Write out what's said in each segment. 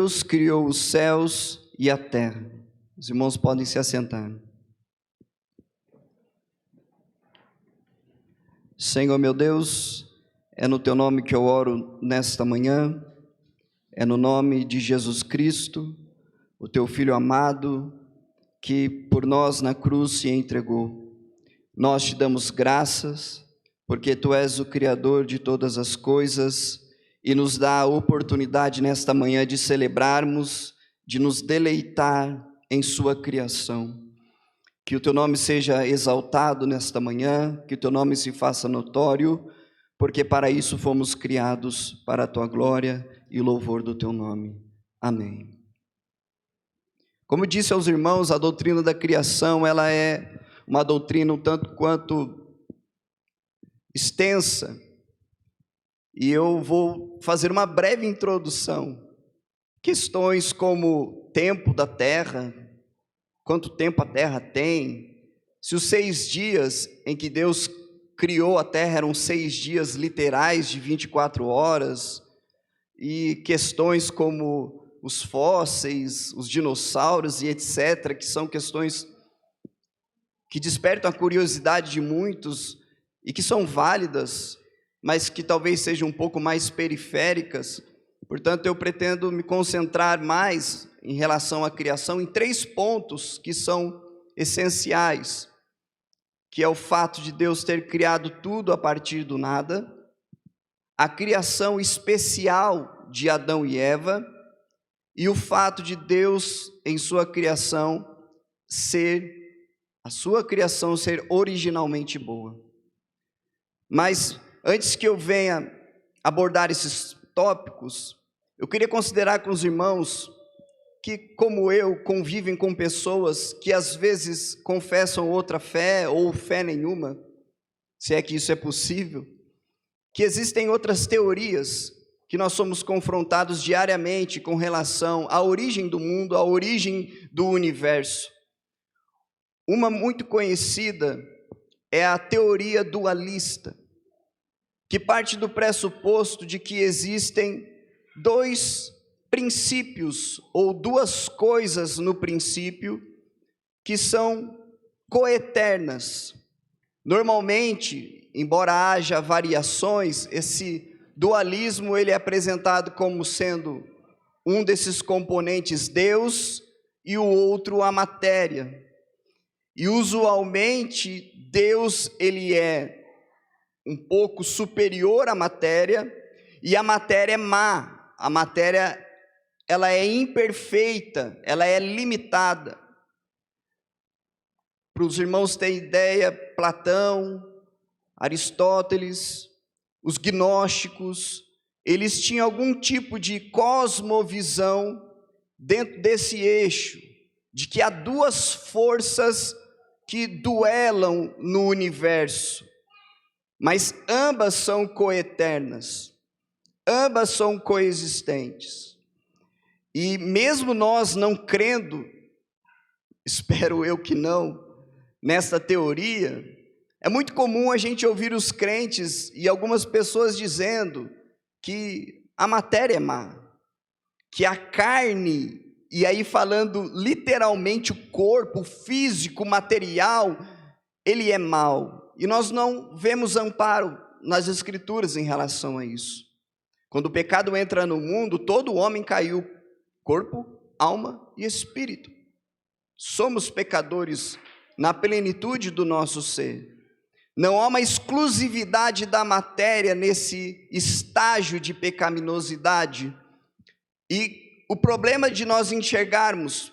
Deus criou os céus e a terra. Os irmãos podem se assentar. Senhor meu Deus, é no teu nome que eu oro nesta manhã, é no nome de Jesus Cristo, o teu Filho amado, que por nós na cruz se entregou. Nós te damos graças, porque tu és o Criador de todas as coisas, e nos dá a oportunidade nesta manhã de celebrarmos, de nos deleitar em sua criação. Que o teu nome seja exaltado nesta manhã, que o teu nome se faça notório, porque para isso fomos criados, para a tua glória e louvor do teu nome. Amém. Como disse aos irmãos, a doutrina da criação, ela é uma doutrina um tanto quanto extensa, e eu vou fazer uma breve introdução. Questões como tempo da terra, quanto tempo a terra tem, se os 6 dias em que Deus criou a terra eram 6 dias literais de 24 horas, e questões como os fósseis, os dinossauros e etc., que são questões que despertam a curiosidade de muitos e que são válidas, mas que talvez sejam um pouco mais periféricas. Portanto, eu pretendo me concentrar mais em relação à criação em 3 pontos que são essenciais, que é o fato de Deus ter criado tudo a partir do nada, a criação especial de Adão e Eva, e o fato de Deus, em sua criação, a sua criação ser originalmente boa. Mas antes que eu venha abordar esses tópicos, eu queria considerar com os irmãos que, como eu, convivem com pessoas que às vezes confessam outra fé ou fé nenhuma, se é que isso é possível, que existem outras teorias que nós somos confrontados diariamente com relação à origem do mundo, à origem do universo. Uma muito conhecida é a teoria dualista, que parte do pressuposto de que existem 2 princípios ou 2 coisas no princípio que são coeternas. Normalmente, embora haja variações, esse dualismo ele é apresentado como sendo um desses componentes Deus e o outro a matéria. E usualmente Deus ele é um pouco superior à matéria, e a matéria é má, a matéria ela é imperfeita, ela é limitada. Para os irmãos terem ideia, Platão, Aristóteles, os gnósticos, eles tinham algum tipo de cosmovisão dentro desse eixo, de que há 2 forças que duelam no universo, mas ambas são coeternas, ambas são coexistentes. E mesmo nós não crendo, espero eu que não, nessa teoria, é muito comum a gente ouvir os crentes e algumas pessoas dizendo que a matéria é má, que a carne, e aí falando literalmente o corpo, o físico, o material, ele é mau. E nós não vemos amparo nas Escrituras em relação a isso. Quando o pecado entra no mundo, todo homem caiu, corpo, alma e espírito. Somos pecadores na plenitude do nosso ser. Não há uma exclusividade da matéria nesse estágio de pecaminosidade. E o problema de nós enxergarmos,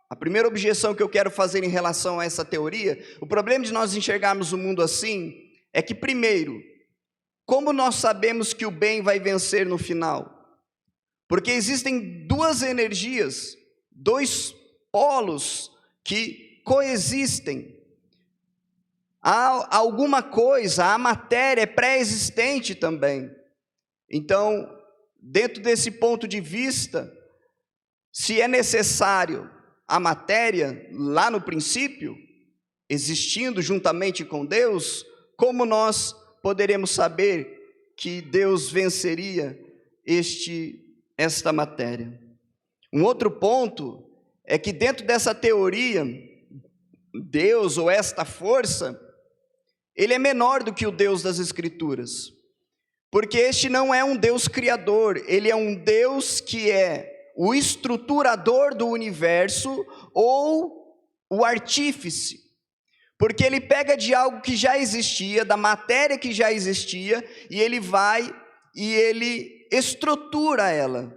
a primeira objeção que eu quero fazer em relação a essa teoria, o problema de nós enxergarmos o mundo assim, é que primeiro, como nós sabemos que o bem vai vencer no final? Porque existem 2 energias, 2 polos que coexistem. Há alguma coisa, a matéria é pré-existente também. Então, dentro desse ponto de vista, se é necessário a matéria, lá no princípio, existindo juntamente com Deus, como nós poderemos saber que Deus venceria esta matéria? Um outro ponto é que dentro dessa teoria, Deus ou esta força, ele é menor do que o Deus das Escrituras, porque este não é um Deus criador, ele é um Deus que é o estruturador do universo ou o artífice, porque ele pega de algo que já existia, da matéria que já existia, e ele vai e ele estrutura ela,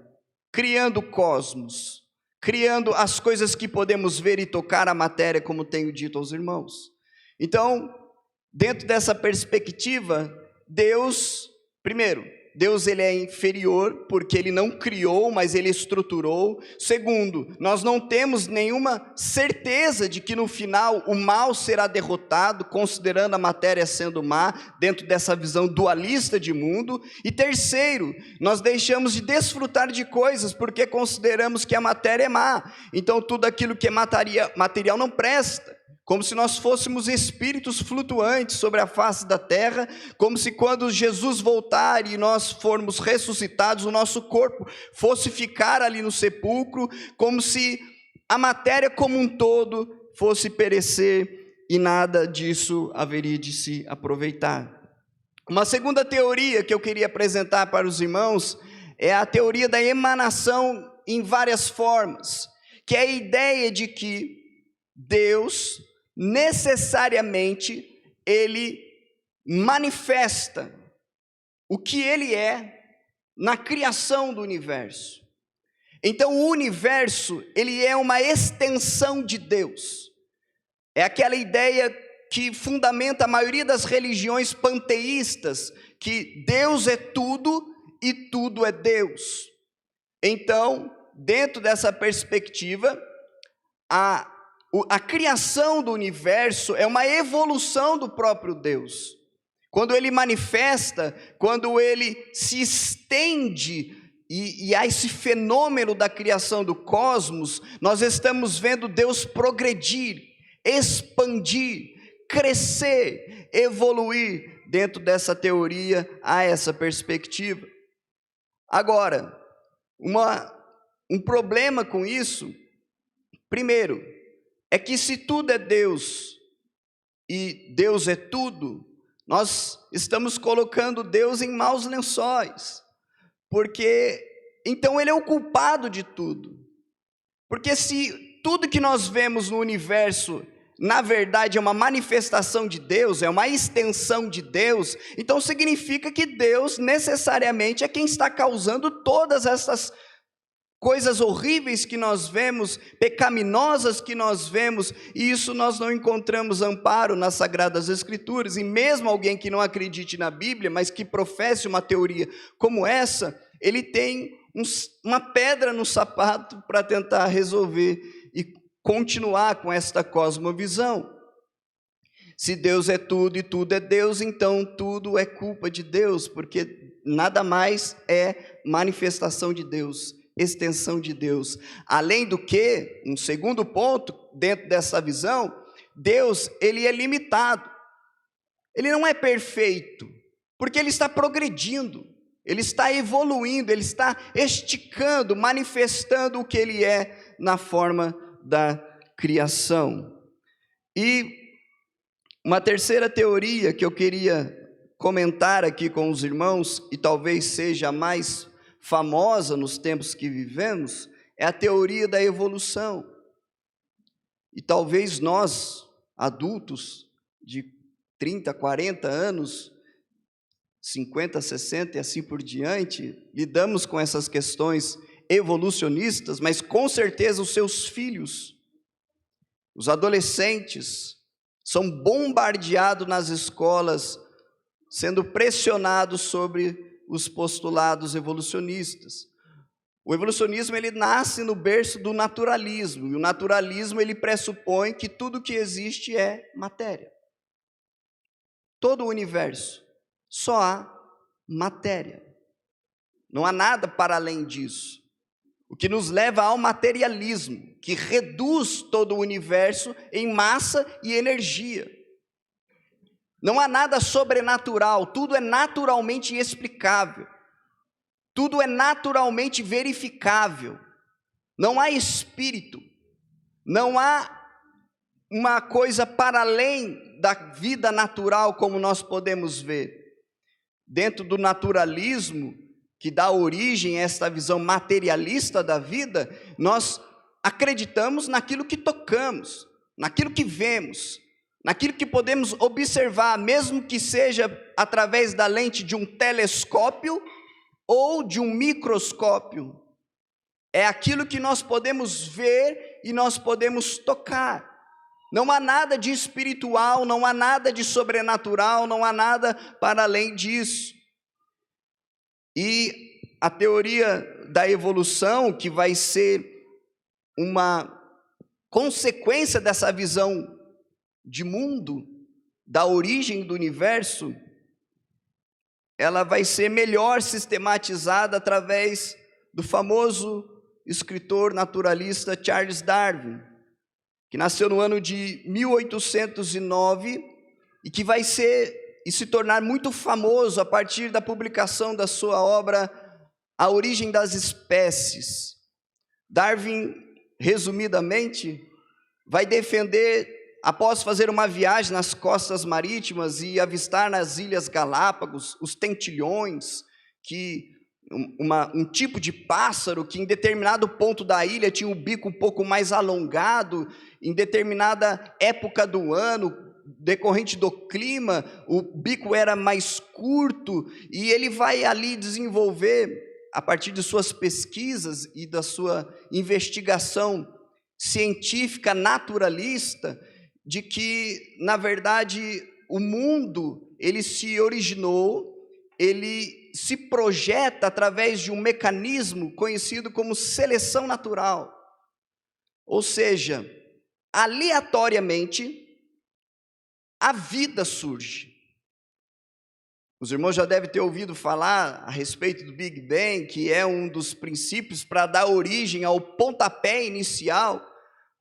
criando o cosmos, criando as coisas que podemos ver e tocar, a matéria, como tenho dito aos irmãos. Então, dentro dessa perspectiva, Deus, primeiro, Deus ele é inferior, porque ele não criou, mas ele estruturou. Segundo, nós não temos nenhuma certeza de que no final o mal será derrotado, considerando a matéria sendo má, dentro dessa visão dualista de mundo. E terceiro, nós deixamos de desfrutar de coisas, porque consideramos que a matéria é má. Então tudo aquilo que é material não presta. Como se nós fôssemos espíritos flutuantes sobre a face da terra, como se quando Jesus voltar e nós formos ressuscitados, o nosso corpo fosse ficar ali no sepulcro, como se a matéria como um todo fosse perecer e nada disso haveria de se aproveitar. Uma segunda teoria que eu queria apresentar para os irmãos é a teoria da emanação em várias formas, que é a ideia de que Deus necessariamente ele manifesta o que ele é na criação do universo. Então o universo, ele é uma extensão de Deus. É aquela ideia que fundamenta a maioria das religiões panteístas, que Deus é tudo e tudo é Deus. Então, dentro dessa perspectiva, a criação do universo é uma evolução do próprio Deus. Quando ele manifesta, quando ele se estende, e há esse fenômeno da criação do cosmos, nós estamos vendo Deus progredir, expandir, crescer, evoluir. Dentro dessa teoria, há essa perspectiva. Agora, um problema com isso, primeiro, é que se tudo é Deus, e Deus é tudo, nós estamos colocando Deus em maus lençóis, porque então ele é o culpado de tudo, porque se tudo que nós vemos no universo, na verdade é uma manifestação de Deus, é uma extensão de Deus, então significa que Deus necessariamente é quem está causando todas essas coisas horríveis que nós vemos, pecaminosas que nós vemos, e isso nós não encontramos amparo nas Sagradas Escrituras. E mesmo alguém que não acredite na Bíblia, mas que professe uma teoria como essa, ele tem uma pedra no sapato para tentar resolver e continuar com esta cosmovisão. Se Deus é tudo e tudo é Deus, então tudo é culpa de Deus, porque nada mais é manifestação de Deus, extensão de Deus. Além do que, um segundo ponto dentro dessa visão, Deus, ele é limitado, ele não é perfeito, porque ele está progredindo, ele está evoluindo, ele está esticando, manifestando o que ele é na forma da criação. E uma terceira teoria que eu queria comentar aqui com os irmãos, e talvez seja a mais famosa nos tempos que vivemos, é a teoria da evolução. E talvez nós, adultos de 30, 40 anos, 50, 60 e assim por diante, lidamos com essas questões evolucionistas, mas com certeza os seus filhos, os adolescentes, são bombardeados nas escolas, sendo pressionados sobre os postulados evolucionistas. O evolucionismo, ele nasce no berço do naturalismo, e o naturalismo, ele pressupõe que tudo que existe é matéria. Todo o universo, só há matéria. Não há nada para além disso. O que nos leva ao materialismo, que reduz todo o universo em massa e energia. Não há nada sobrenatural, tudo é naturalmente explicável, tudo é naturalmente verificável. não há espírito, não há uma coisa para além da vida natural como nós podemos ver. Dentro do naturalismo, que dá origem a esta visão materialista da vida, nós acreditamos naquilo que tocamos, naquilo que vemos, naquilo que podemos observar, mesmo que seja através da lente de um telescópio ou de um microscópio. É aquilo que nós podemos ver e nós podemos tocar. Não há nada de espiritual, não há nada de sobrenatural, não há nada para além disso. E a teoria da evolução, que vai ser uma consequência dessa visão de mundo, da origem do universo, ela vai ser melhor sistematizada através do famoso escritor naturalista Charles Darwin, que nasceu no ano de 1809 e que vai se tornar muito famoso a partir da publicação da sua obra A Origem das Espécies. Darwin, resumidamente, vai defender, após fazer uma viagem nas costas marítimas e avistar nas Ilhas Galápagos os tentilhões, um tipo de pássaro que em determinado ponto da ilha tinha o bico um pouco mais alongado, em determinada época do ano, decorrente do clima, o bico era mais curto, e ele vai ali desenvolver, a partir de suas pesquisas e da sua investigação científica naturalista, de que, na verdade, o mundo, ele se originou, ele se projeta através de um mecanismo conhecido como seleção natural. Ou seja, aleatoriamente, a vida surge. Os irmãos já devem ter ouvido falar a respeito do Big Bang, que é um dos princípios para dar origem ao pontapé inicial,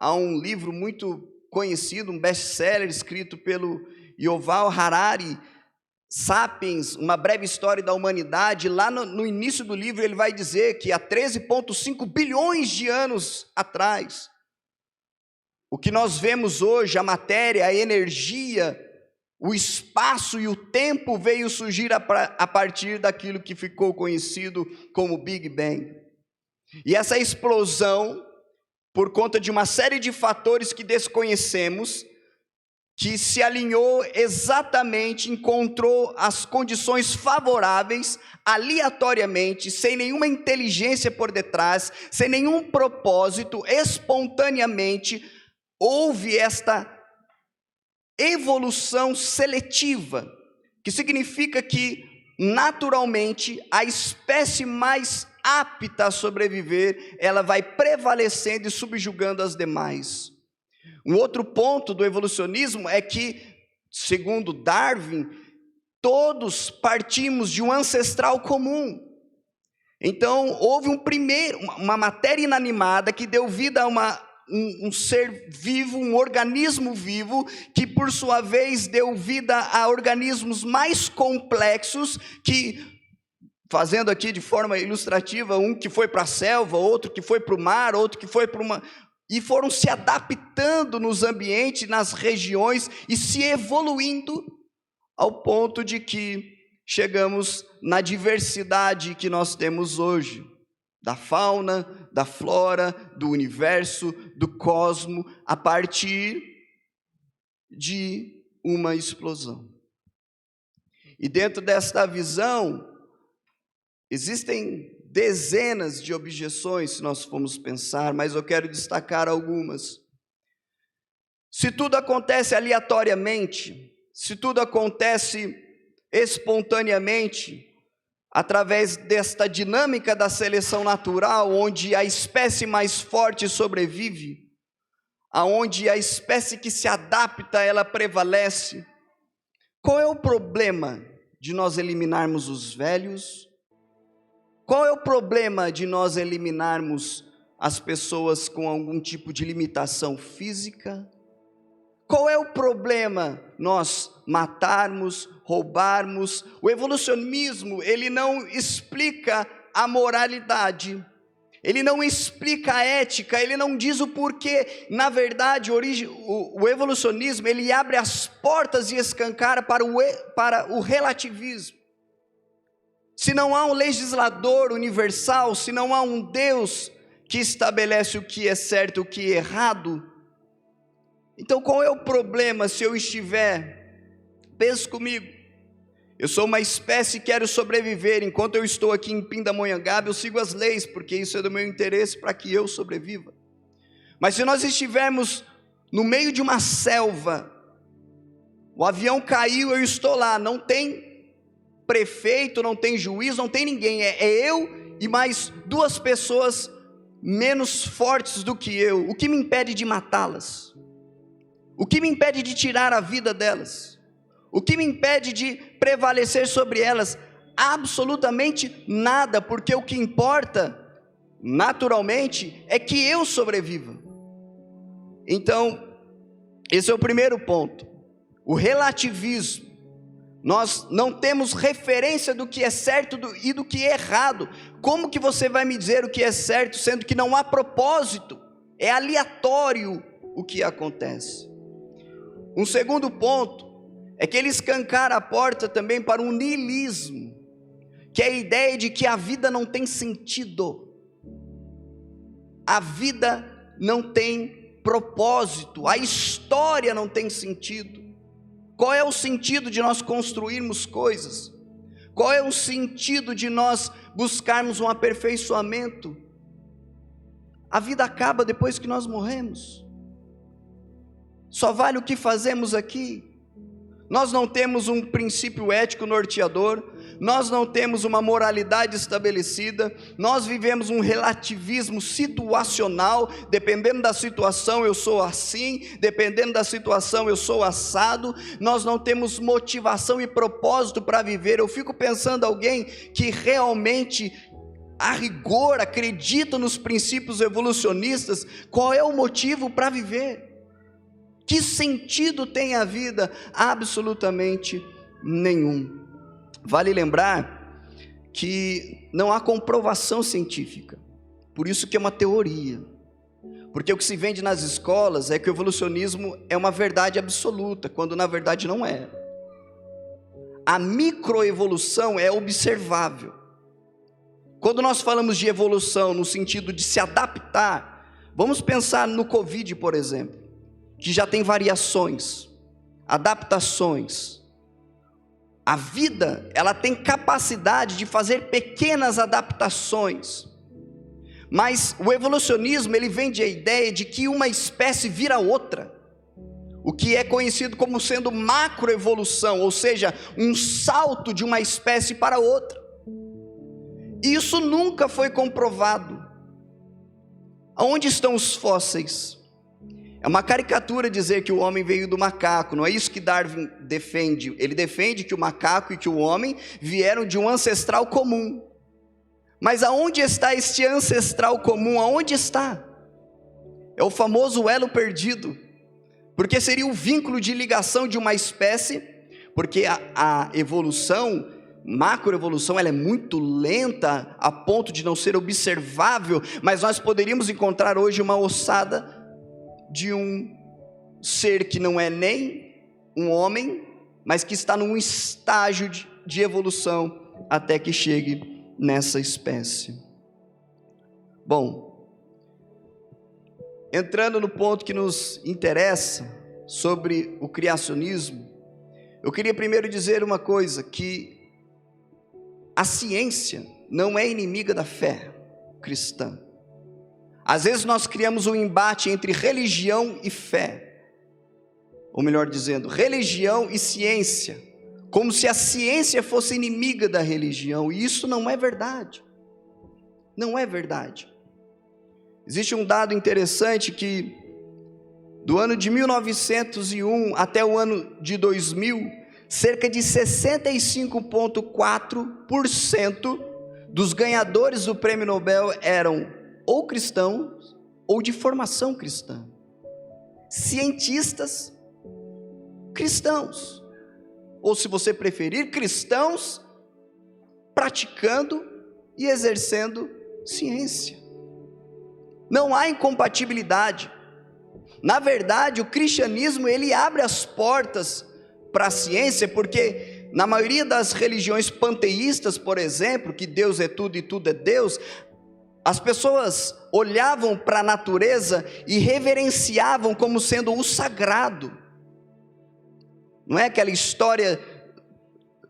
a um livro muito conhecido, um best-seller escrito pelo Yuval Harari, Sapiens, uma breve história da humanidade. Lá no início do livro ele vai dizer que há 13,5 bilhões de anos atrás, o que nós vemos hoje, a matéria, a energia, o espaço e o tempo veio surgir a partir daquilo que ficou conhecido como Big Bang. E essa explosão, por conta de uma série de fatores que desconhecemos, que se alinhou exatamente, encontrou as condições favoráveis, aleatoriamente, sem nenhuma inteligência por detrás, sem nenhum propósito, espontaneamente, houve esta evolução seletiva, que significa que, naturalmente, a espécie mais apta a sobreviver, ela vai prevalecendo e subjugando as demais. Um outro ponto do evolucionismo é que, segundo Darwin, todos partimos de um ancestral comum. Então, houve uma matéria inanimada que deu vida a um ser vivo, um organismo vivo, que por sua vez deu vida a organismos mais complexos, que, fazendo aqui de forma ilustrativa, um que foi para a selva, outro que foi para o mar, outro que foi para e foram se adaptando nos ambientes, nas regiões, e se evoluindo ao ponto de que chegamos na diversidade que nós temos hoje, da fauna, da flora, do universo, do cosmo, a partir de uma explosão. E dentro desta visão, existem dezenas de objeções, se nós formos pensar, mas eu quero destacar algumas. Se tudo acontece aleatoriamente, se tudo acontece espontaneamente, através desta dinâmica da seleção natural, onde a espécie mais forte sobrevive, aonde a espécie que se adapta, ela prevalece, qual é o problema de nós eliminarmos os velhos? Qual é o problema de nós eliminarmos as pessoas com algum tipo de limitação física? Qual é o problema nós matarmos, roubarmos? O evolucionismo, ele não explica a moralidade, ele não explica a ética, ele não diz o porquê. Na verdade, o evolucionismo, ele abre as portas e escancara para o relativismo. Se não há um legislador universal, se não há um Deus que estabelece o que é certo e o que é errado, então qual é o problema se eu estiver, pense comigo, eu sou uma espécie e quero sobreviver, enquanto eu estou aqui em Pindamonhangaba, eu sigo as leis, porque isso é do meu interesse para que eu sobreviva. Mas se nós estivermos no meio de uma selva, o avião caiu, eu estou lá, não tem prefeito, não tem juiz, não tem ninguém, é eu e mais 2 pessoas menos fortes do que eu. O que me impede de matá-las? O que me impede de tirar a vida delas? O que me impede de prevalecer sobre elas? Absolutamente nada, porque o que importa, naturalmente, é que eu sobreviva. Então, esse é o primeiro ponto, o relativismo. Nós não temos referência do que é certo e do que é errado. Como que você vai me dizer o que é certo, sendo que não há propósito? É aleatório o que acontece. Um segundo ponto é que ele escancara a porta também para um niilismo, que é a ideia de que a vida não tem sentido, a vida não tem propósito, a história não tem sentido. Qual é o sentido de nós construirmos coisas? Qual é o sentido de nós buscarmos um aperfeiçoamento? A vida acaba depois que nós morremos. Só vale o que fazemos aqui. Nós não temos um princípio ético norteador, nós não temos uma moralidade estabelecida, nós vivemos um relativismo situacional. Dependendo da situação eu sou assim, dependendo da situação eu sou assado. Nós não temos motivação e propósito para viver. Eu fico pensando alguém que realmente, a rigor, acredita nos princípios evolucionistas, qual é o motivo para viver? Que sentido tem a vida? Absolutamente nenhum. Vale lembrar que não há comprovação científica, por isso que é uma teoria, porque o que se vende nas escolas é que o evolucionismo é uma verdade absoluta, quando na verdade não é. A microevolução é observável. Quando nós falamos de evolução no sentido de se adaptar, vamos pensar no Covid, por exemplo, que já tem variações, adaptações. A vida, ela tem capacidade de fazer pequenas adaptações, mas o evolucionismo, ele vende a ideia de que uma espécie vira outra, o que é conhecido como sendo macroevolução, ou seja, um salto de uma espécie para outra. Isso nunca foi comprovado. Aonde estão os fósseis? É uma caricatura dizer que o homem veio do macaco, não é isso que Darwin defende. Ele defende que o macaco e que o homem vieram de um ancestral comum. Mas aonde está este ancestral comum? Aonde está? É o famoso elo perdido, porque seria o vínculo de ligação de uma espécie, porque a evolução, macroevolução, ela é muito lenta a ponto de não ser observável, mas nós poderíamos encontrar hoje uma ossada de um ser que não é nem um homem, mas que está num estágio de evolução até que chegue nessa espécie. Bom, entrando no ponto que nos interessa sobre o criacionismo, eu queria primeiro dizer uma coisa, que a ciência não é inimiga da fé cristã. Às vezes nós criamos um embate entre religião e fé, ou melhor dizendo, religião e ciência, como se a ciência fosse inimiga da religião, e isso não é verdade. Não é verdade. Existe um dado interessante que do ano de 1901 até o ano de 2000, cerca de 65,4% dos ganhadores do prêmio Nobel eram ou cristãos, ou de formação cristã. Cientistas cristãos, ou se você preferir, cristãos praticando e exercendo ciência. não há incompatibilidade. Na verdade, o cristianismo, ele abre as portas para a ciência, porque na maioria das religiões panteístas, por exemplo, que Deus é tudo e tudo é Deus, as pessoas olhavam para a natureza e reverenciavam como sendo o sagrado. Não é aquela história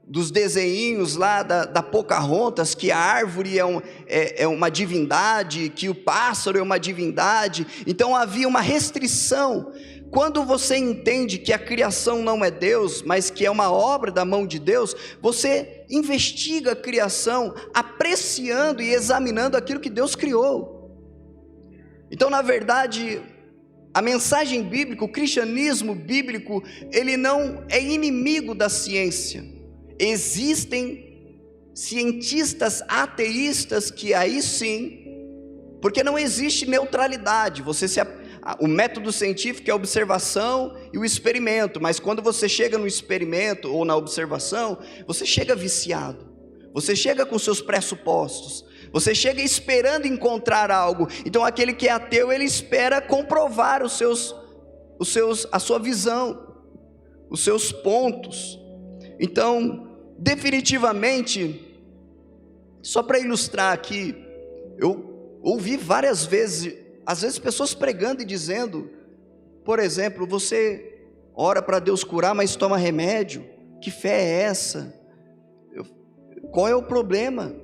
dos desenhinhos lá da Pocahontas, que a árvore é uma divindade, que o pássaro é uma divindade. Então havia uma restrição. Quando você entende que a criação não é Deus, mas que é uma obra da mão de Deus, você investiga a criação, apreciando e examinando aquilo que Deus criou. Então, na verdade, a mensagem bíblica, o cristianismo bíblico, ele não é inimigo da ciência. Existem cientistas ateístas que aí sim, porque não existe neutralidade. O método científico é a observação e o experimento, mas quando você chega no experimento ou na observação, você chega viciado, você chega com seus pressupostos, você chega esperando encontrar algo. Então aquele que é ateu, ele espera comprovar a sua visão, os seus pontos. Então, definitivamente, só para ilustrar aqui, eu ouvi várias vezes, às vezes pessoas pregando e dizendo, por exemplo, você ora para Deus curar, mas toma remédio, que fé é essa? Qual é o problema?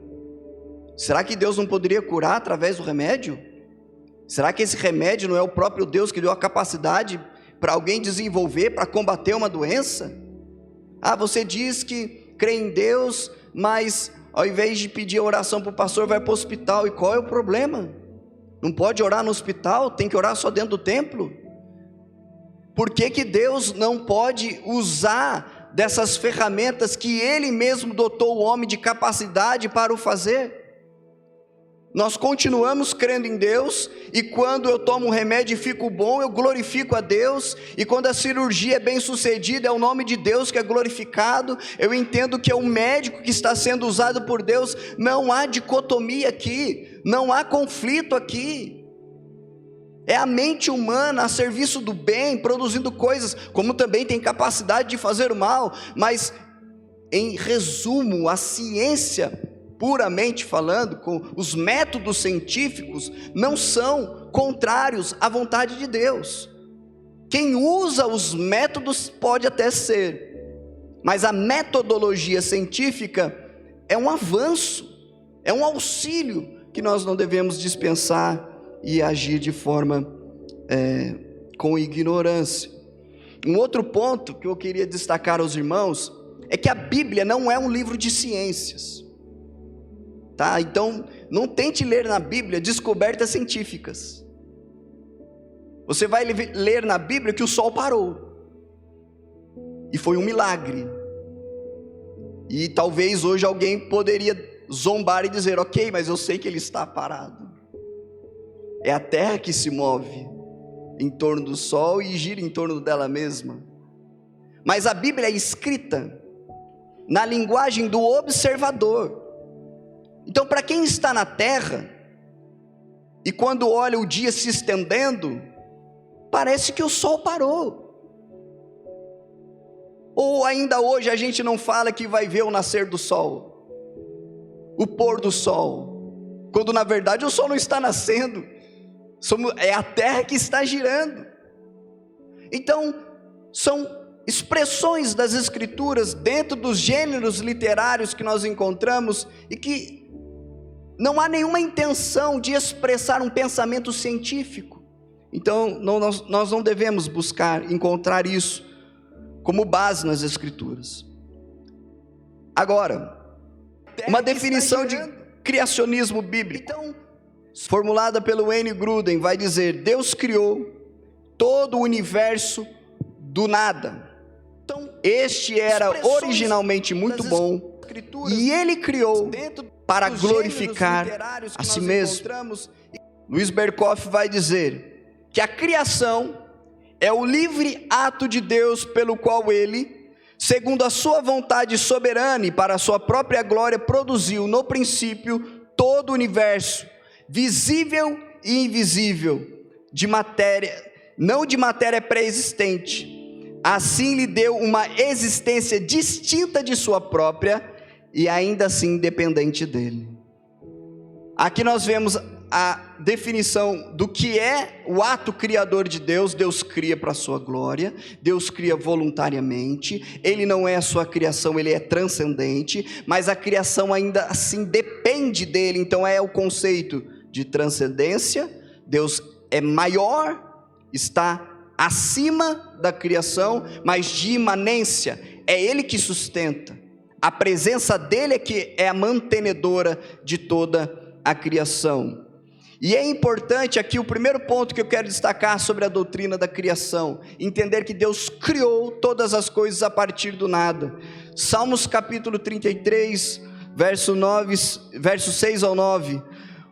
Será que Deus não poderia curar através do remédio? Será que esse remédio não é o próprio Deus que deu a capacidade para alguém desenvolver, para combater uma doença? Você diz que crê em Deus, mas ao invés de pedir oração para o pastor, vai para o hospital. E qual é o problema? Não pode orar no hospital? Tem que orar só dentro do templo? Por que Deus não pode usar dessas ferramentas que Ele mesmo dotou o homem de capacidade para o fazer? Nós continuamos crendo em Deus, e quando eu tomo um remédio e fico bom, eu glorifico a Deus, e quando a cirurgia é bem sucedida, é o nome de Deus que é glorificado. Eu entendo que é o médico que está sendo usado por Deus. Não há dicotomia aqui, não há conflito aqui. É a mente humana a serviço do bem, produzindo coisas, como também tem capacidade de fazer o mal, mas em resumo, a ciência, puramente falando, com os métodos científicos, não são contrários à vontade de Deus. Quem usa os métodos pode até ser, mas a metodologia científica é um avanço, é um auxílio que nós não devemos dispensar e agir de forma com ignorância. Um outro ponto que eu queria destacar aos irmãos é que a Bíblia não é um livro de ciências. Então, não tente ler na Bíblia descobertas científicas. Você vai ler na Bíblia que o sol parou, e foi um milagre. E talvez hoje alguém poderia zombar e dizer, ok, mas eu sei que ele está parado. É a terra que se move em torno do sol e gira em torno dela mesma. Mas a Bíblia é escrita na linguagem do observador. Então, para quem está na terra, e quando olha o dia se estendendo, parece que o sol parou. Ou ainda hoje a gente não fala que vai ver o nascer do sol, o pôr do sol, quando na verdade o sol não está nascendo, é a terra que está girando. Então, são expressões das Escrituras dentro dos gêneros literários que nós encontramos, e que não há nenhuma intenção de expressar um pensamento científico. Então nós não devemos buscar encontrar isso como base nas Escrituras. Agora, uma definição de criacionismo bíblico, formulada pelo Wayne Grudem, vai dizer: Deus criou todo o universo do nada. Este era originalmente muito bom, e Ele criou para glorificar a si mesmo. Luiz Berkoff vai dizer que a criação é o livre ato de Deus, pelo qual Ele, segundo a sua vontade soberana e para a sua própria glória, produziu no princípio todo o universo, visível e invisível, não de matéria pré-existente. Assim lhe deu uma existência distinta de sua própria e ainda assim independente dele. Aqui nós vemos a definição do que é o ato criador de Deus. Deus cria para a sua glória, Deus cria voluntariamente, Ele não é a sua criação, Ele é transcendente, mas a criação ainda assim depende dEle. Então é o conceito de transcendência. Deus é maior, está acima da criação, mas de imanência, é Ele que sustenta. A presença dEle é que é a mantenedora de toda a criação. E é importante aqui o primeiro ponto que eu quero destacar sobre a doutrina da criação: entender que Deus criou todas as coisas a partir do nada. Salmos capítulo 33, verso 6 ao 9.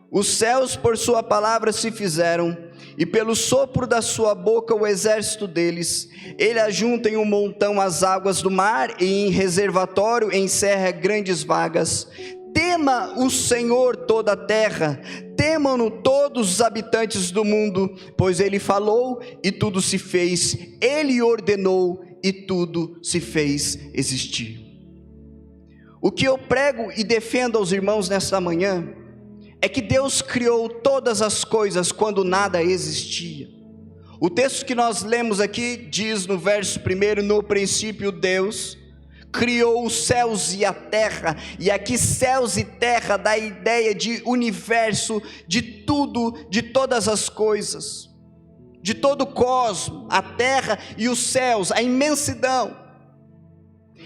Os céus por sua palavra se fizeram, e pelo sopro da sua boca o exército deles. Ele ajunta em um montão as águas do mar, e em reservatório encerra grandes vagas. Tema o Senhor toda a terra, temam-no todos os habitantes do mundo, pois Ele falou e tudo se fez, Ele ordenou e tudo se fez existir. O que eu prego e defendo aos irmãos nesta manhã é que Deus criou todas as coisas quando nada existia. O texto que nós lemos aqui diz no verso 1: no princípio Deus criou os céus e a terra. E aqui céus e terra dá a ideia de universo, de tudo, de todas as coisas, de todo o cosmos, a terra e os céus, a imensidão.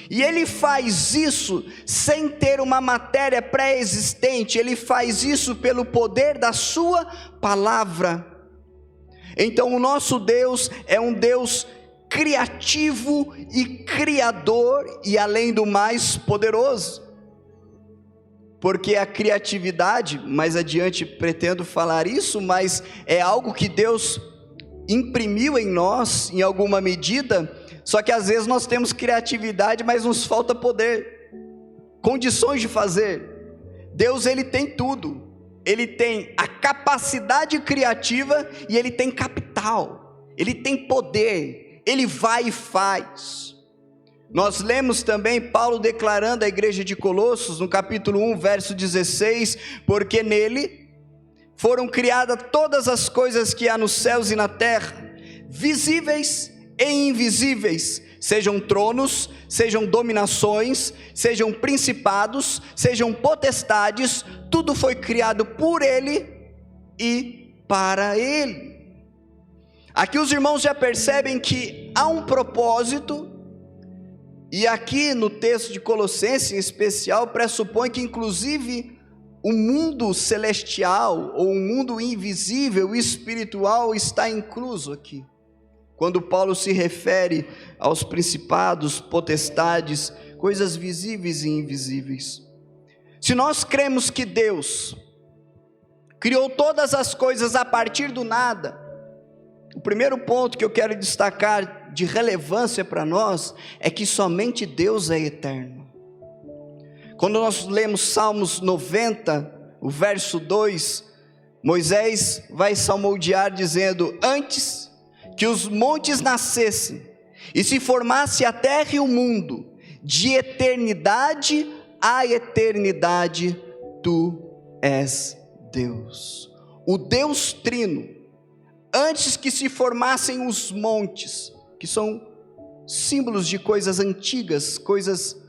E Ele faz isso sem ter uma matéria pré-existente. Ele faz isso pelo poder da sua palavra. Então o nosso Deus é um Deus criativo e criador, e além do mais poderoso. Porque a criatividade, mais adiante pretendo falar isso, mas é algo que Deus imprimiu em nós em alguma medida. Só que às vezes nós temos criatividade, mas nos falta poder, condições de fazer. Deus, Ele tem tudo. Ele tem a capacidade criativa e Ele tem capital, Ele tem poder. Ele vai e faz. Nós lemos também Paulo declarando à igreja de Colossos, no capítulo 1, verso 16, porque nele foram criadas todas as coisas que há nos céus e na terra, visíveis e invisíveis, sejam tronos, sejam dominações, sejam principados, sejam potestades, tudo foi criado por Ele e para Ele. Aqui os irmãos já percebem que há um propósito, e aqui no texto de Colossenses em especial, pressupõe que inclusive o mundo celestial, ou o mundo invisível, espiritual, está incluso aqui. Quando Paulo se refere aos principados, potestades, coisas visíveis e invisíveis. Se nós cremos que Deus criou todas as coisas a partir do nada, o primeiro ponto que eu quero destacar de relevância para nós é que somente Deus é eterno. Quando nós lemos Salmos 90, o verso 2, Moisés vai salmodiar dizendo: antes que os montes nascessem e se formasse a terra e o mundo, de eternidade a eternidade, Tu és Deus. O Deus Trino, antes que se formassem os montes, que são símbolos de coisas antigas, coisas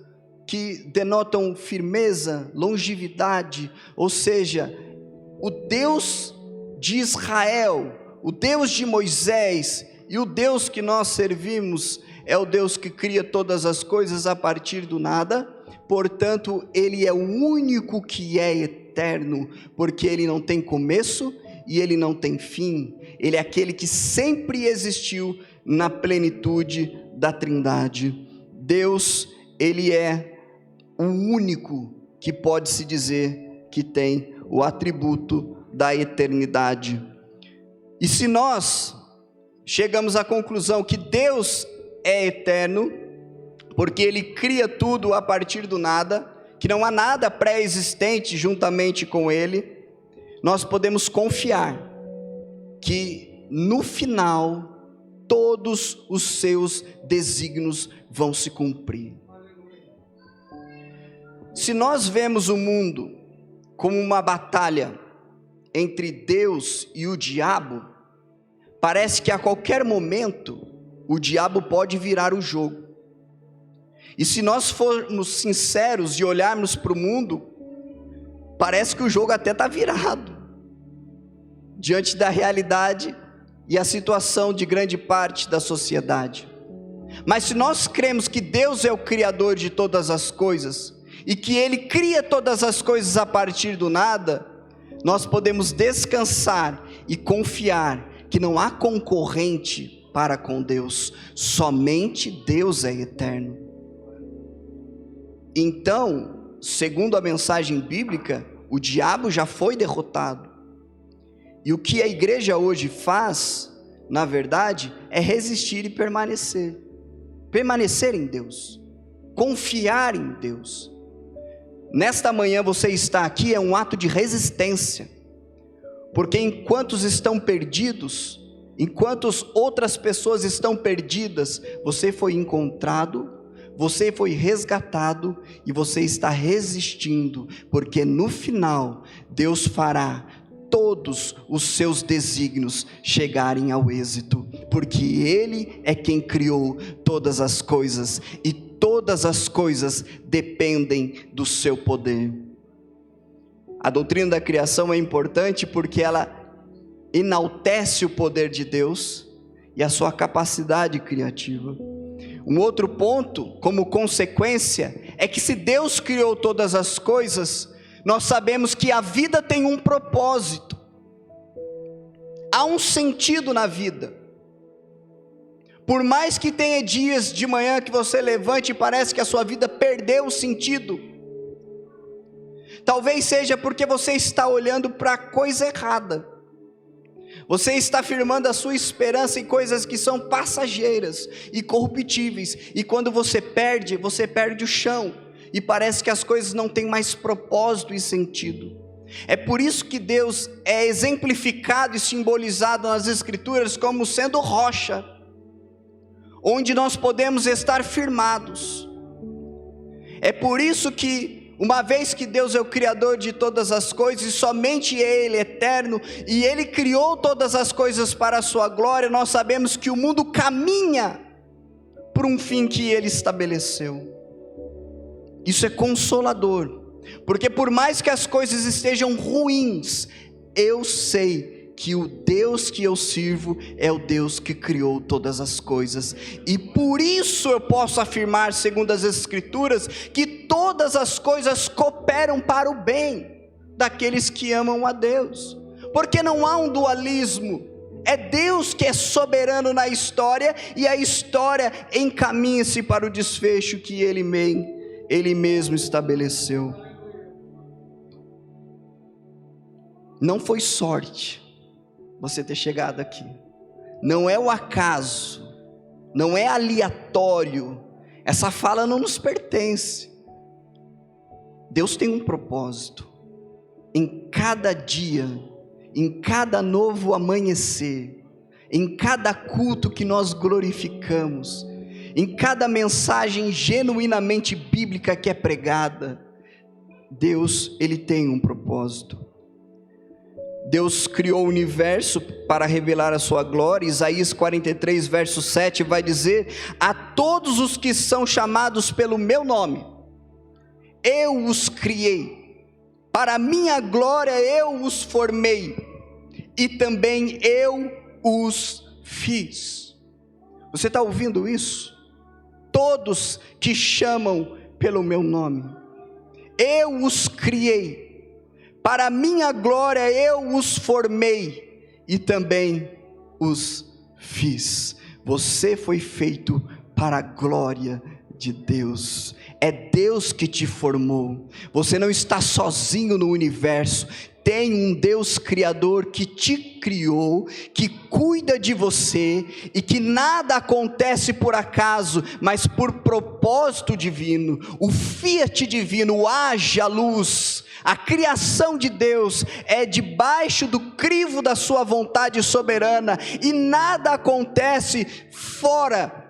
que denotam firmeza, longevidade, ou seja, o Deus de Israel, o Deus de Moisés e o Deus que nós servimos é o Deus que cria todas as coisas a partir do nada. Portanto, Ele é o único que é eterno, porque Ele não tem começo e Ele não tem fim. Ele é aquele que sempre existiu na plenitude da Trindade. Deus, Ele é o único que pode se dizer que tem o atributo da eternidade. E se nós chegamos à conclusão que Deus é eterno, porque Ele cria tudo a partir do nada, que não há nada pré-existente juntamente com Ele, nós podemos confiar que no final todos os seus desígnios vão se cumprir. Se nós vemos o mundo como uma batalha entre Deus e o diabo, parece que a qualquer momento o diabo pode virar o jogo. E se nós formos sinceros e olharmos para o mundo, parece que o jogo até está virado, diante da realidade e a situação de grande parte da sociedade. Mas se nós cremos que Deus é o Criador de todas as coisas, e que Ele cria todas as coisas a partir do nada, nós podemos descansar e confiar que não há concorrente para com Deus, somente Deus é eterno. Então, segundo a mensagem bíblica, o diabo já foi derrotado, e o que a igreja hoje faz, na verdade, é resistir e permanecer em Deus, confiar em Deus. Nesta manhã você está aqui é um ato de resistência, porque enquanto estão perdidos, enquanto outras pessoas estão perdidas, você foi encontrado, você foi resgatado e você está resistindo, porque no final Deus fará todos os seus desígnios chegarem ao êxito, porque Ele é quem criou todas as coisas, e todas as coisas dependem do seu poder. A doutrina da criação é importante porque ela enaltece o poder de Deus e a sua capacidade criativa. Um outro ponto, como consequência, é que se Deus criou todas as coisas, nós sabemos que a vida tem um propósito, há um sentido na vida. Por mais que tenha dias de manhã que você levante e parece que a sua vida perdeu o sentido, talvez seja porque você está olhando para a coisa errada, você está firmando a sua esperança em coisas que são passageiras e corruptíveis, e quando você perde o chão, e parece que as coisas não têm mais propósito e sentido. É por isso que Deus é exemplificado e simbolizado nas Escrituras como sendo rocha, onde nós podemos estar firmados. É por isso que, uma vez que Deus é o Criador de todas as coisas, e somente Ele é eterno, e Ele criou todas as coisas para a sua glória, nós sabemos que o mundo caminha por um fim que Ele estabeleceu. Isso é consolador, porque por mais que as coisas estejam ruins, eu sei que o Deus que eu sirvo é o Deus que criou todas as coisas, e por isso eu posso afirmar, segundo as Escrituras, que todas as coisas cooperam para o bem daqueles que amam a Deus, porque não há um dualismo. É Deus que é soberano na história, e a história encaminha-se para o desfecho que Ele mesmo estabeleceu. Não foi sorte você ter chegado aqui, não é o acaso, não é aleatório, essa fala não nos pertence. Deus tem um propósito, em cada dia, em cada novo amanhecer, em cada culto que nós glorificamos, em cada mensagem genuinamente bíblica que é pregada, Deus, Ele tem um propósito. Deus criou o universo para revelar a sua glória. Isaías 43 verso 7 vai dizer: a todos os que são chamados pelo meu nome, eu os criei, para a minha glória eu os formei, e também eu os fiz. Você está ouvindo isso? Todos que chamam pelo meu nome, eu os criei, para a minha glória eu os formei, e também os fiz. Você foi feito para a glória de Deus, é Deus que te formou, você não está sozinho no universo, tem um Deus Criador que te criou, que cuida de você, e que nada acontece por acaso, mas por propósito divino. O fiat divino, haja luz, A criação de Deus é debaixo do crivo da sua vontade soberana, e nada acontece fora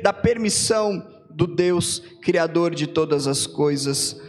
da permissão do Deus Criador de todas as coisas.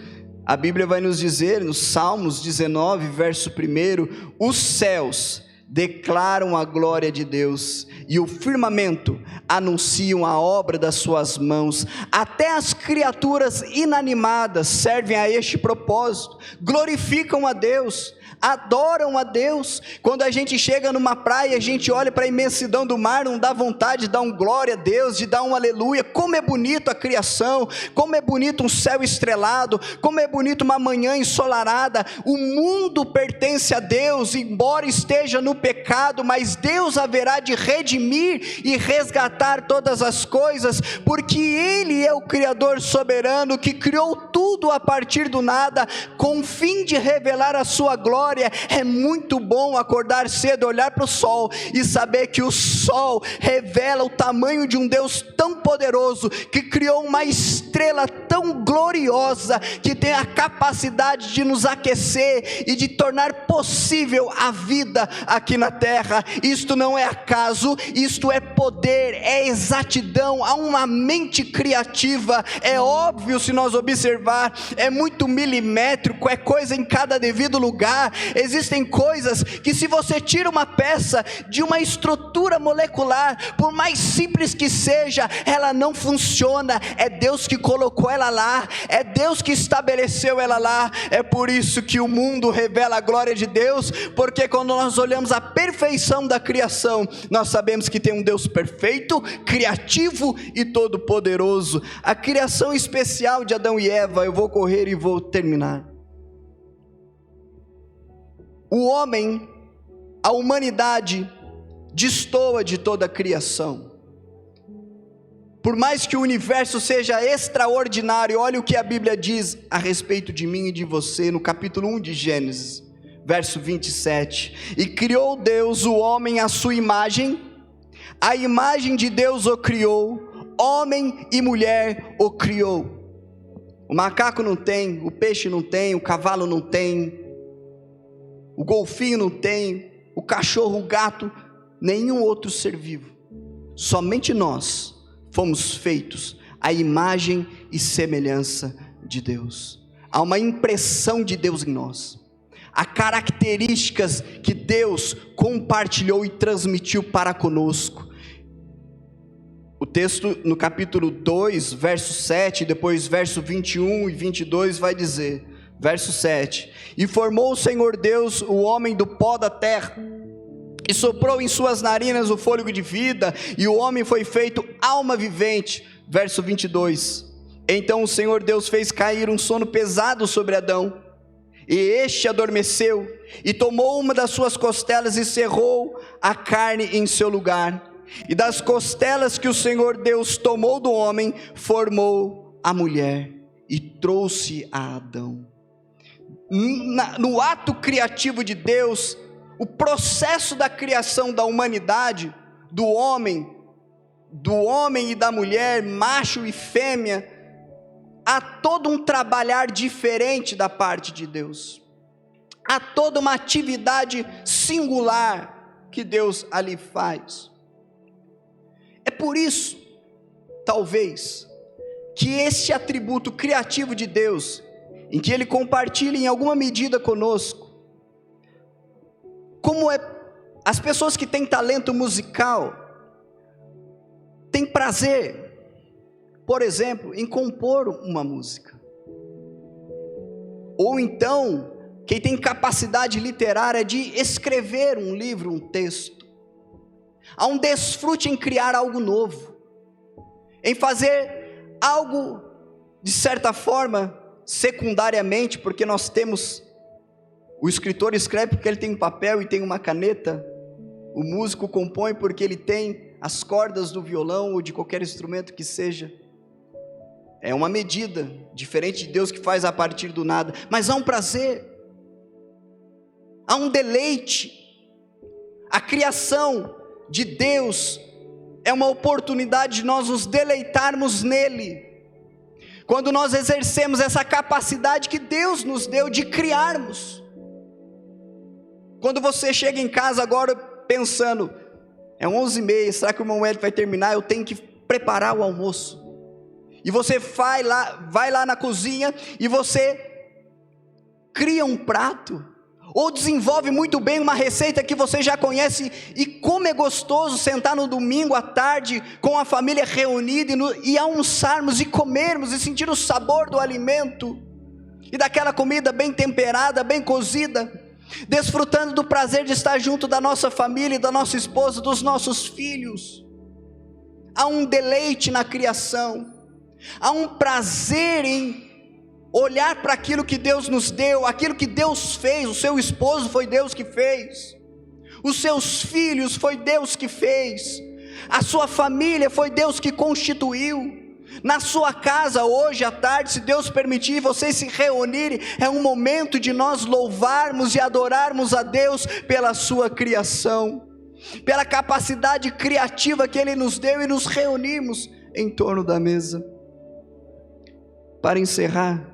A Bíblia vai nos dizer, no Salmos 19, verso 1, os céus declaram a glória de Deus, e o firmamento anunciam a obra das suas mãos. Até as criaturas inanimadas servem a este propósito, glorificam a Deus, adoram a Deus. Quando a gente chega numa praia, a gente olha para a imensidão do mar, não dá vontade de dar um glória a Deus, de dar um aleluia. Como é bonito a criação, como é bonito um céu estrelado, como é bonito uma manhã ensolarada. O mundo pertence a Deus, embora esteja no pecado, mas Deus haverá de redimir e resgatar todas as coisas, porque Ele é o Criador soberano, que criou tudo a partir do nada, com o fim de revelar a sua glória. É muito bom acordar cedo, olhar para o sol e saber que o sol revela o tamanho de um Deus tão poderoso, que criou uma estrela tão gloriosa, que tem a capacidade de nos aquecer e de tornar possível a vida aqui na terra. Isto não é acaso, isto é poder, é exatidão, há uma mente criativa. É óbvio, se nós observar, é muito milimétrico, é coisa em cada devido lugar. Existem coisas que, se você tira uma peça de uma estrutura molecular, por mais simples que seja, ela não funciona. É Deus que colocou ela lá, é Deus que estabeleceu ela lá. É por isso que o mundo revela a glória de Deus, porque quando nós olhamos a perfeição da criação, nós sabemos que tem um Deus perfeito, criativo e todo poderoso. A criação especial de Adão e Eva, eu vou correr e vou terminar. O homem, a humanidade, destoa de toda a criação. Por mais que o universo seja extraordinário, olha o que a Bíblia diz a respeito de mim e de você, no capítulo 1 de Gênesis, verso 27. E criou Deus o homem à sua imagem, a imagem de Deus o criou, homem e mulher o criou. O macaco não tem, o peixe não tem, o cavalo não tem, o golfinho não tem, o cachorro, o gato, nenhum outro ser vivo. Somente nós fomos feitos à imagem e semelhança de Deus. Há uma impressão de Deus em nós. Há características que Deus compartilhou e transmitiu para conosco. O texto no capítulo 2, verso 7, depois verso 21 e 22 vai dizer... Verso 7, e formou o Senhor Deus o homem do pó da terra, e soprou em suas narinas o fôlego de vida, e o homem foi feito alma vivente. Verso 22, então o Senhor Deus fez cair um sono pesado sobre Adão, e este adormeceu, e tomou uma das suas costelas e cerrou a carne em seu lugar, e das costelas que o Senhor Deus tomou do homem, formou a mulher, e trouxe a Adão. No ato criativo de Deus, o processo da criação da humanidade, do homem e da mulher, macho e fêmea, há todo um trabalhar diferente da parte de Deus, há toda uma atividade singular que Deus ali faz. É por isso, talvez, que este atributo criativo de Deus, em que Ele compartilha em alguma medida conosco, como é, as pessoas que têm talento musical, têm prazer, por exemplo, em compor uma música, ou então, quem tem capacidade literária de escrever um livro, um texto. Há um desfrute em criar algo novo, em fazer algo, de certa forma, secundariamente, porque nós temos, o escritor escreve porque ele tem um papel e tem uma caneta, o músico compõe porque ele tem as cordas do violão ou de qualquer instrumento que seja. É uma medida, diferente de Deus que faz a partir do nada, mas há um prazer, há um deleite. A criação de Deus é uma oportunidade de nós nos deleitarmos nele. quando nós exercemos essa capacidade que Deus nos deu de criarmos. Quando você chega em casa agora pensando, é 11h30, será que o irmão Hélio vai terminar? Eu tenho que preparar o almoço. E você vai lá na cozinha e você cria um prato, ou desenvolve muito bem uma receita que você já conhece, e como é gostoso sentar no domingo à tarde com a família reunida e almoçarmos e comermos e sentir o sabor do alimento e daquela comida bem temperada, bem cozida, desfrutando do prazer de estar junto da nossa família, da nossa esposa, dos nossos filhos. Há um deleite na criação, há um prazer em olhar para aquilo que Deus nos deu, aquilo que Deus fez. O seu esposo foi Deus que fez, os seus filhos foi Deus que fez, a sua família foi Deus que constituiu. Na sua casa hoje à tarde, se Deus permitir, vocês se reunirem, é um momento de nós louvarmos e adorarmos a Deus pela sua criação, pela capacidade criativa que Ele nos deu, e nos reunimos em torno da mesa. Para encerrar,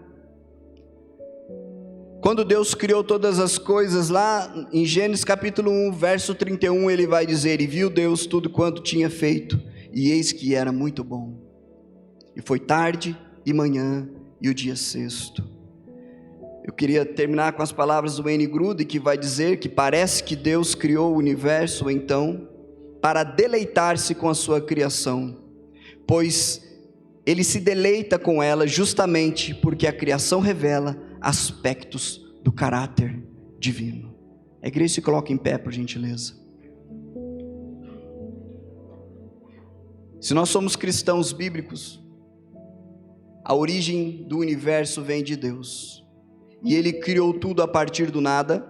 quando Deus criou todas as coisas, lá em Gênesis capítulo 1, verso 31, Ele vai dizer: e viu Deus tudo quanto tinha feito, e eis que era muito bom. E foi tarde e manhã, e o dia sexto. Eu queria terminar com as palavras do Wayne Grudem, que vai dizer que parece que Deus criou o universo então para deleitar-se com a sua criação, pois Ele se deleita com ela justamente porque a criação revela aspectos do caráter divino. A igreja se coloca em pé, por gentileza. Se nós somos cristãos bíblicos, a origem do universo vem de Deus, e Ele criou tudo a partir do nada.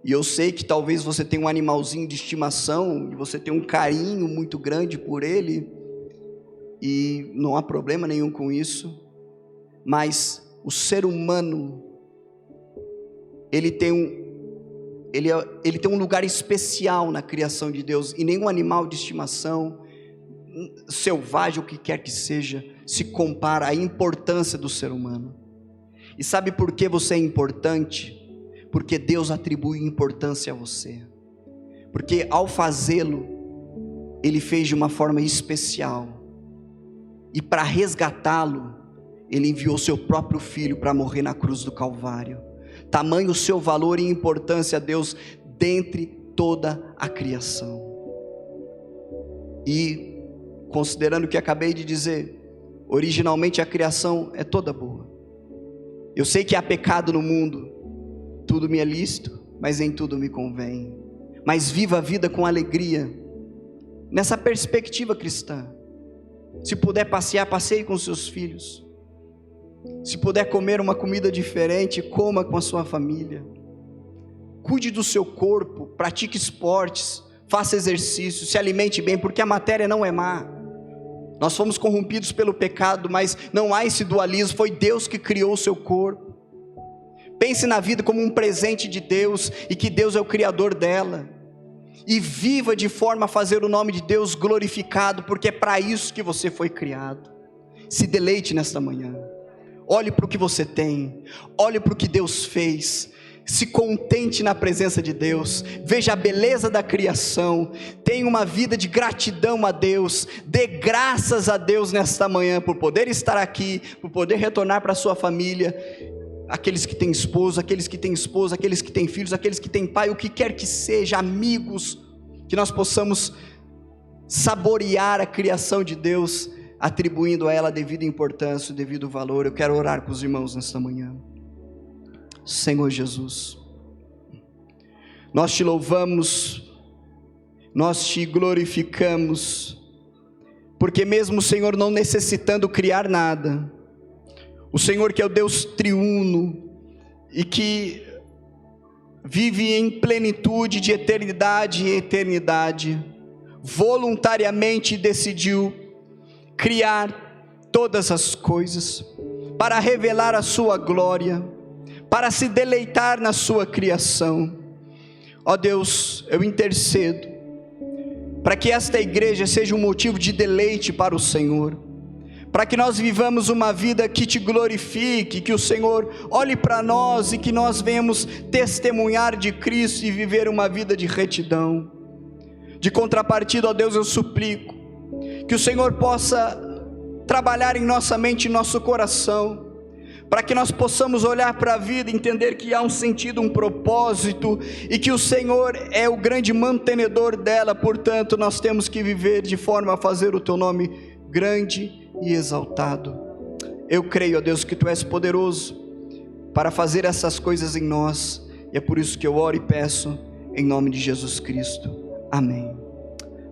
E eu sei que talvez você tenha um animalzinho de estimação, e você tem um carinho muito grande por ele, e não há problema nenhum com isso, mas o ser humano, ele tem um lugar especial na criação de Deus, e nenhum animal de estimação, selvagem, o que quer que seja, se compara à importância do ser humano. E sabe por que você é importante? Porque Deus atribui importância a você, porque ao fazê-lo, Ele fez de uma forma especial, e para resgatá-lo, Ele enviou seu próprio Filho para morrer na cruz do Calvário. Tamanho o seu valor e importância a Deus dentre toda a criação. E considerando o que acabei de dizer, originalmente a criação é toda boa. Eu sei que há pecado no mundo, tudo me é lícito, mas em tudo me convém. Mas viva a vida com alegria, nessa perspectiva cristã. Se puder passear, passeie com seus filhos. Se puder comer uma comida diferente, coma com a sua família. Cuide do seu corpo, pratique esportes, faça exercício, se alimente bem, porque a matéria não é má. Nós fomos corrompidos pelo pecado, mas não há esse dualismo, foi Deus que criou o seu corpo. Pense na vida como um presente de Deus, e que Deus é o criador dela, e viva de forma a fazer o nome de Deus glorificado, porque é para isso que você foi criado. Se deleite nesta manhã, olhe para o que você tem, olhe para o que Deus fez, se contente na presença de Deus, veja a beleza da criação, tenha uma vida de gratidão a Deus, dê graças a Deus nesta manhã, por poder estar aqui, por poder retornar para a sua família, aqueles que têm esposo, aqueles que têm esposa, aqueles que têm filhos, aqueles que têm pai, o que quer que seja, amigos, que nós possamos saborear a criação de Deus, atribuindo a ela a devida importância, o devido valor. Eu quero orar com os irmãos nesta manhã. Senhor Jesus, nós te louvamos, nós te glorificamos, porque mesmo o Senhor não necessitando criar nada, o Senhor que é o Deus triuno, e que vive em plenitude de eternidade em eternidade, voluntariamente decidiu criar todas as coisas, para revelar a sua glória, para se deleitar na sua criação. Ó Deus, eu intercedo, para que esta igreja seja um motivo de deleite para o Senhor, para que nós vivamos uma vida que te glorifique, que o Senhor olhe para nós e que nós venhamos testemunhar de Cristo e viver uma vida de retidão. De contrapartida, ó Deus, eu suplico que o Senhor possa trabalhar em nossa mente e nosso coração, para que nós possamos olhar para a vida e entender que há um sentido, um propósito, e que o Senhor é o grande mantenedor dela. Portanto, nós temos que viver de forma a fazer o teu nome grande e exaltado. Eu creio, ó Deus, que tu és poderoso para fazer essas coisas em nós, e é por isso que eu oro e peço em nome de Jesus Cristo. Amém.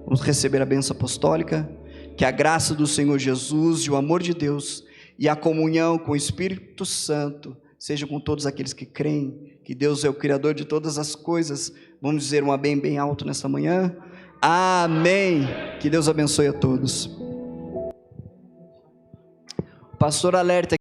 Vamos receber a bênção apostólica. Que a graça do Senhor Jesus e o amor de Deus e a comunhão com o Espírito Santo seja com todos aqueles que creem que Deus é o Criador de todas as coisas. Vamos dizer um amém bem alto nesta manhã? Amém. Que Deus abençoe a todos. O pastor alerta